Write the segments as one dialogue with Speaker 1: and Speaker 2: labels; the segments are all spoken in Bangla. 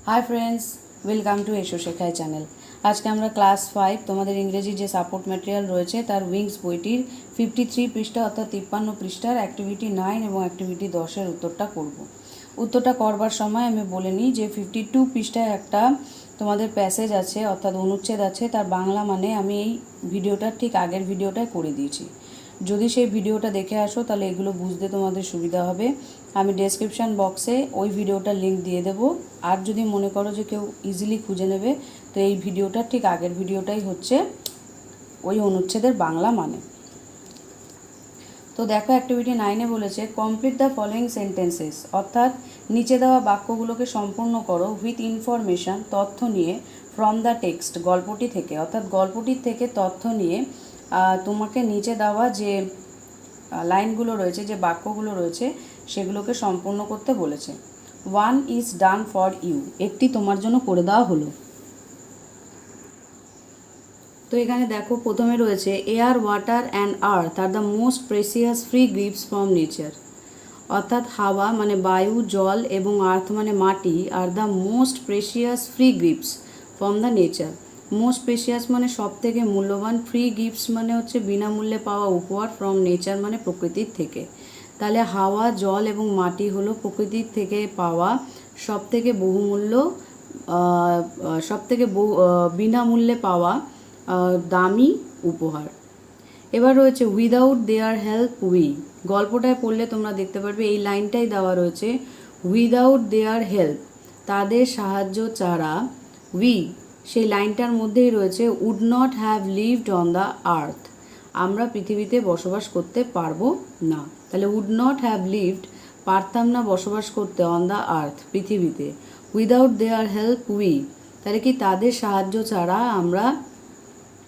Speaker 1: হাই ফ্রেন্ডস, ওয়েলকাম টু এসো শেখায় চ্যানেল। আজকে আমরা ক্লাস 5 তোমাদের ইংরেজি যে সাপোর্ট ম্যাটেরিয়াল রয়েছে তার উইংস বইটির 53 পৃষ্ঠা অর্থাৎ 53 পৃষ্ঠার অ্যাক্টিভিটি 9 এবং অ্যাক্টিভিটি 10-এর উত্তরটা করব। উত্তরটা করবার সময় আমি বলে নিই যে 52 পৃষ্ঠায় একটা তোমাদের প্যাসেজ আছে অর্থাৎ অনুচ্ছেদ আছে, তার বাংলা মানে আমি এই ভিডিওটার ঠিক আগের ভিডিওটায় করে দিয়েছি। যদি সেই ভিডিওটা দেখে আসো তাহলে এগুলো বুঝতে তোমাদের সুবিধা হবে। আমি ডেসক্রিপশান বক্সে ওই ভিডিওটার লিঙ্ক দিয়ে দেবো। আর যদি মনে করো যে কেউ ইজিলি খুঁজে নেবে তো এই ভিডিওটার ঠিক আগের ভিডিওটাই হচ্ছে ওই অনুচ্ছেদের বাংলা মানে। তো দেখো, অ্যাক্টিভিটি 9-এ বলেছে কমপ্লিট দ্য ফলোয়িং সেন্টেন্সেস, অর্থাৎ নিচে দেওয়া বাক্যগুলোকে সম্পূর্ণ করো উইথ ইনফরমেশান, তথ্য নিয়ে, ফ্রম দ্য টেক্সট, গল্পটি থেকে, অর্থাৎ গল্পটির থেকে তথ্য নিয়ে তোমাকে নিচে দেওয়া যে লাইনগুলো রয়েছে, যে বাক্যগুলো রয়েছে সেগুলোকে সম্পূর্ণ করতে বলেছে। 1 ইজ ডান ফর ইউ, একটি তোমার জন্য করে দেওয়া হলো। তো এখানে দেখো প্রথমে রয়েছে air, water and earth are the most precious free gifts from nature, অর্থাৎ হাওয়া মানে বায়ু, জল এবং আর্থ মানে মাটি are the most precious free gifts from the nature. Most precious মানে সব থেকে মূল্যবান, ফ্রি গিফটস মানে হচ্ছে বিনামূল্যে পাওয়া উপহার, ফ্রম নেচার মানে প্রকৃতির থেকে। তাহলে হাওয়া, জল এবং মাটি হলো প্রকৃতির থেকে পাওয়া সব থেকে বহুমূল্য, সব থেকে বিনামূল্যে পাওয়া দামি উপহার। এবার রয়েছে উইদাউট দেয়ার হেল্প উই, গল্পটায় পড়লে তোমরা দেখতে পারবে এই লাইনটাই দেওয়া রয়েছে, উইদাউট দেয়ার হেল্প, তাদের সাহায্য ছাড়া, উই সেই লাইনটার মধ্যেই রয়েছে would not have lived on the earth, আমরা পৃথিবীতে বসবাস করতে পারবো না। তাহলে উড নট হ্যাভ লিভড, পারতাম না বসবাস করতে, অন দ্য আর্থ পৃথিবীতে, উইদাউট দেয়ার হেল্প উই, তাহলে কি তাদের সাহায্য ছাড়া আমরা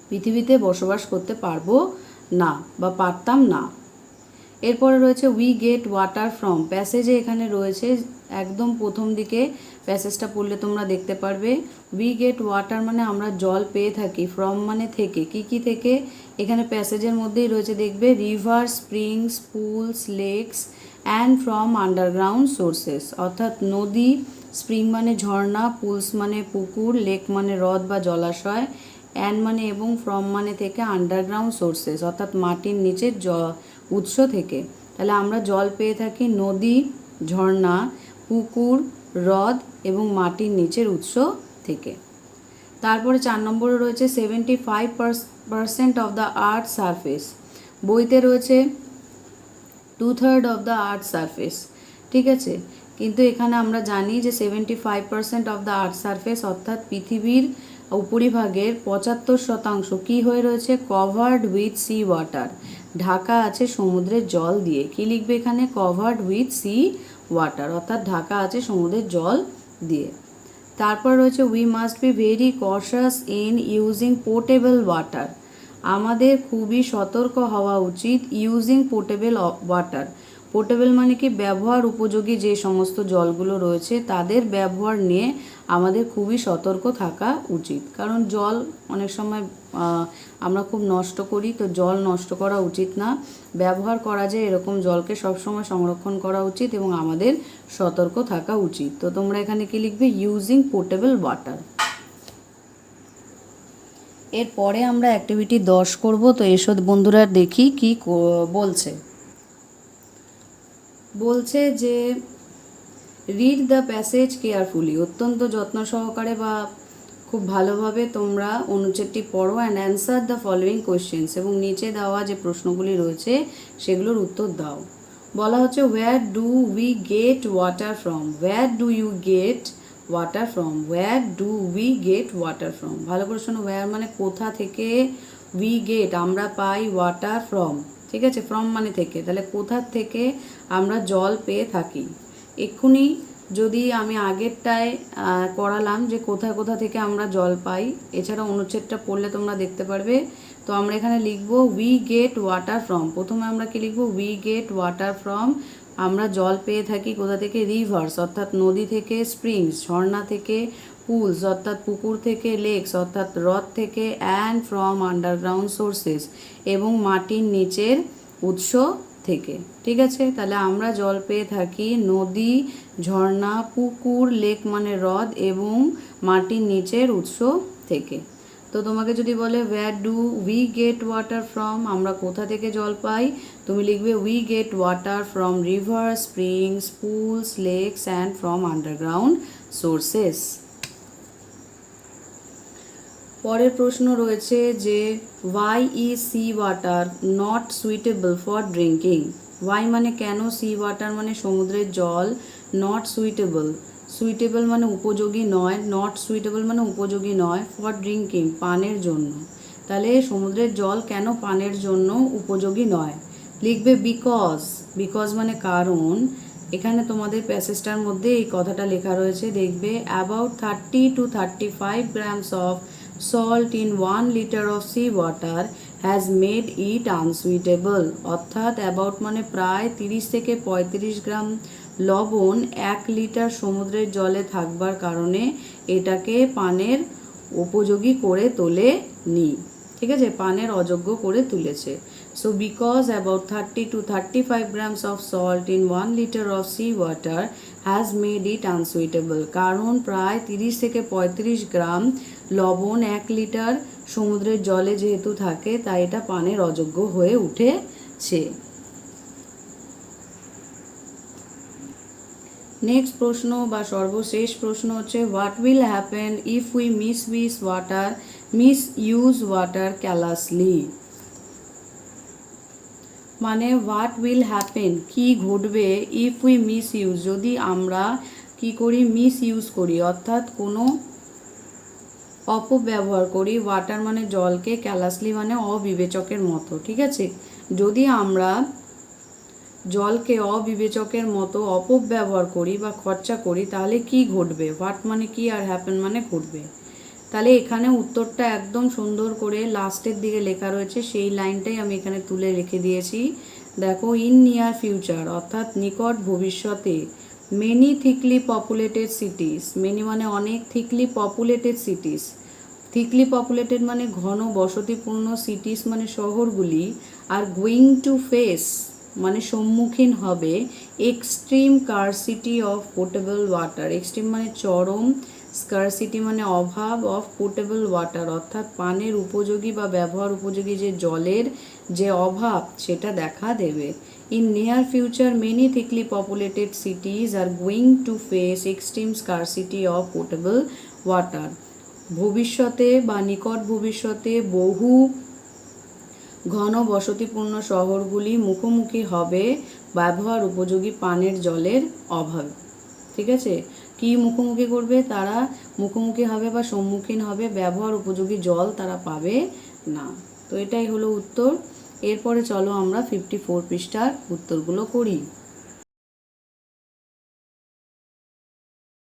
Speaker 1: পৃথিবীতে বসবাস করতে পারবো না বা পারতাম না। এরপরে রয়েছে উই গেট ওয়াটার ফ্রম, প্যাসেজে এখানে রয়েছে একদম প্রথম দিকে প্যাসেজটা পড়লে তোমরা দেখতে পারবে উই গেট ওয়াটার মানে আমরা জল পেয়ে থাকি, ফ্রম মানে থেকে, কি থেকে, এখানে প্যাসেজের মধ্যেই রয়েছে দেখবে river, springs, pools, lakes and from underground sources, অর্থাৎ নদী, স্প্রিং মানে ঝর্ণা, পুলস মানে পুকুর, লেক মানে হ্রদ বা জলাশয়, অ্যান্ড মানে এবং, ফ্রম মানে থেকে, আন্ডারগ্রাউন্ড সোর্সেস অর্থাৎ মাটির নিচের উৎস থেকে। তাহলে আমরা জল পেয়ে থাকি নদী, ঝর্ণা, পুকুর, হ্রদ এবং মাটির নিচের উৎস থেকে। তারপরে 4 নম্বরে রয়েছে 75% অফ দ্য আর্থ সারফেস, বইতে রয়েছে 2/3 অফ দ্য আর্থ সারফেস, ঠিক আছে, কিন্তু এখানে আমরা জানি যে 75% অফ দ্য আর্থ সারফেস অর্থাৎ পৃথিবীর উপরিভাগের 75% কি হয়ে রয়েছে, কভার্ড উইথ সি ওয়াটার, ঢাকা আছে সমুদ্রের জল দিয়ে। কি লিখবে এখানে, কভার্ড উইথ সি ওয়াটার অর্থাৎ ঢাকা আছে সমুদ্রের জল দিয়ে। তারপর রয়েছে we must be very কশাস in using portable water, আমাদের খুবই সতর্ক হওয়া উচিত ইউজিং পোর্টেবল ওয়াটার, পোর্টেবল মানে কি ব্যবহার উপযোগী যে সমস্ত জলগুলো রয়েছে তাদের ব্যবহার নিয়ে আমাদের খুবই সতর্ক থাকা উচিত, কারণ জল অনেক সময় আমরা খুব নষ্ট করি, তো জল নষ্ট করা উচিত না, ব্যবহার করা যায় এরকম জলকে সবসময় সংরক্ষণ করা উচিত এবং আমাদের সতর্ক থাকা উচিত। তো তোমরা এখানে কি লিখবে, ইউজিং পোর্টেবল ওয়াটার। এরপরে আমরা অ্যাক্টিভিটি 10 করব। তো এসো বন্ধুরা দেখি কি বলছে যে রিড দ্য প্যাসেজ কেয়ারফুলি, অত্যন্ত যত্ন সহকারে বা খুব ভালোভাবে তোমরা অনুচ্ছেদটি পড়ো and answer the following questions, এবং নিচে দেওয়া যে প্রশ্নগুলি রয়েছে সেগুলোর উত্তর দাও। বলা হচ্ছে where do we get water from, where do you get water from, where do we get water from, ভালো করে শোনো, হোয়ার মানে কোথা থেকে, উই গেট আমরা পাই, ওয়াটার ফ্রম, ঠিক আছে, ফ্রম মানে থেকে, তাহলে কোথা থেকে আমরা জল পেয়ে থাকি। এক্ষুনি যদি আমি আগেরটায় করালাম যে কোথা থেকে আমরা জল পাই, এছাড়া অনুচ্ছেদটা পড়লে তোমরা দেখতে পারবে। তো আমরা এখানে লিখব উই গেট ওয়াটার ফ্রম, প্রথমে আমরা কি লিখব, উই গেট ওয়াটার ফ্রম, আমরা জল পেয়ে থাকি কোথা থেকে, রিভার্স অর্থাৎ নদী থেকে, স্প্রিংস ঝর্ণা থেকে, পুলস অর্থাৎ পুকুর থেকে, লেকস অর্থাৎ হ্রদ থেকে, অ্যান্ড ফ্রম আন্ডারগ্রাউন্ড সোর্সেস এবং মাটির নিচের উৎস থেকে। ঠিক আছে, তাহলে আমরা জল পেয়ে থাকি নদী, ঝর্ণা, পুকুর, লেক মানে হ্রদ এবং মাটির নিচের উৎস থেকে। তো তোমাকে যদি বলে where do we get water from, আমরা কোথা থেকে জল পাই, তুমি লিখবে we get water from rivers, springs, pools, lakes and from underground sources। পরের প্রশ্ন রয়েছে যে why is sea water not suitable for drinking। why মানে কেন, sea water মানে সমুদ্রের জল, not suitable, সুইটেবল মানে উপযোগী নয়, নট সুইটেবল মানে উপযোগী নয়, ফর ড্রিঙ্কিং পানের জন্য। তাহলে সমুদ্রের জল কেন পানের জন্য উপযোগী নয়, লিখবে বিকজ। বিকজ মানে কারণ। এখানে তোমাদের প্যাসেজটার মধ্যে এই কথাটা লেখা রয়েছে, দেখবে about 30 to 35 grams of salt in 1 liter of sea water has made it unsuitable। অর্থাৎ অ্যাবাউট মানে প্রায় 30 থেকে 35 গ্রাম লবণ 1 লিটার সমুদ্রের জলে থাকবার কারণে এটাকে পানের উপযোগী করে তোলেনি। ঠিক আছে, পানের অযোগ্য করে তুলেছে। So because about 30 to 35 grams of salt in 1 liter of sea water has made it unsuitable। কারণ প্রায় 30 থেকে 35 গ্রাম লবণ 1 লিটার সমুদ্রের জলে যেহেতু থাকে তাই এটা পানের অযোগ্য হয়ে উঠেছে। নেক্সট প্রশ্ন বা সর্বশেষ প্রশ্ন হচ্ছে what will happen if we misuse water callously. মানে হোয়াট উইল হ্যাপেন কি ঘটবে, ইফ উই মিস ইউজ যদি আমরা কি করি, মিস ইউজ করি অর্থাৎ কোনো অপব্যবহার করি, ওয়াটার মানে জলকে, ক্যালাসলি মানে অবিবেচকের মতো। ঠিক আছে, যদি আমরা জলকে অবিবেচকের মতো অপব্যবহার করি বা খরচা করি তাহলে কি ঘটবে, হোয়াট মানে কি আর হ্যাপেন মানে ঘটবে। তাহলে এখানে উত্তরটা একদম সুন্দর করে লাস্টের দিকে লেখা রয়েছে, সেই লাইনটাই আমি এখানে তুলে রেখে দিয়েছি। দেখো, ইন নিয়ার ফিউচার অর্থাৎ নিকট ভবিষ্যতে, many thickly populated cities, many মানে অনেক, thickly populated cities, thickly populated মানে ঘন বসতিপূর্ণ, সিটিস মানে শহরগুলি, আর গোয়িং টু ফেস মানে সম্মুখীন হবে extreme scarcity of portable water. Extreme মানে চরম, স্কারসিটি মানে অভাব, অফ পোর্টেবল ওয়াটার অর্থাৎ পানের উপযোগী বা ব্যবহার উপযোগী যে জলের যে অভাব সেটা দেখা দেবে। In near future many thickly populated cities are going to face extreme scarcity of portable water. ভবিষ্যতে বা নিকট ভবিষ্যতে বহু ঘন বসতিপূর্ণ শহরগুলি মুখোমুখি হবে ব্যবহার উপযোগী পানের জলের অভাব। ঠিক আছে, কি মুখোমুখি করবে, তারা মুখোমুখি হবে বা সম্মুখীন হবে ব্যবহার উপযোগী জল তারা পাবে না। তো এটাই হলো উত্তর। এরপরে চলো আমরা 54 পৃষ্ঠার উত্তরগুলো করি।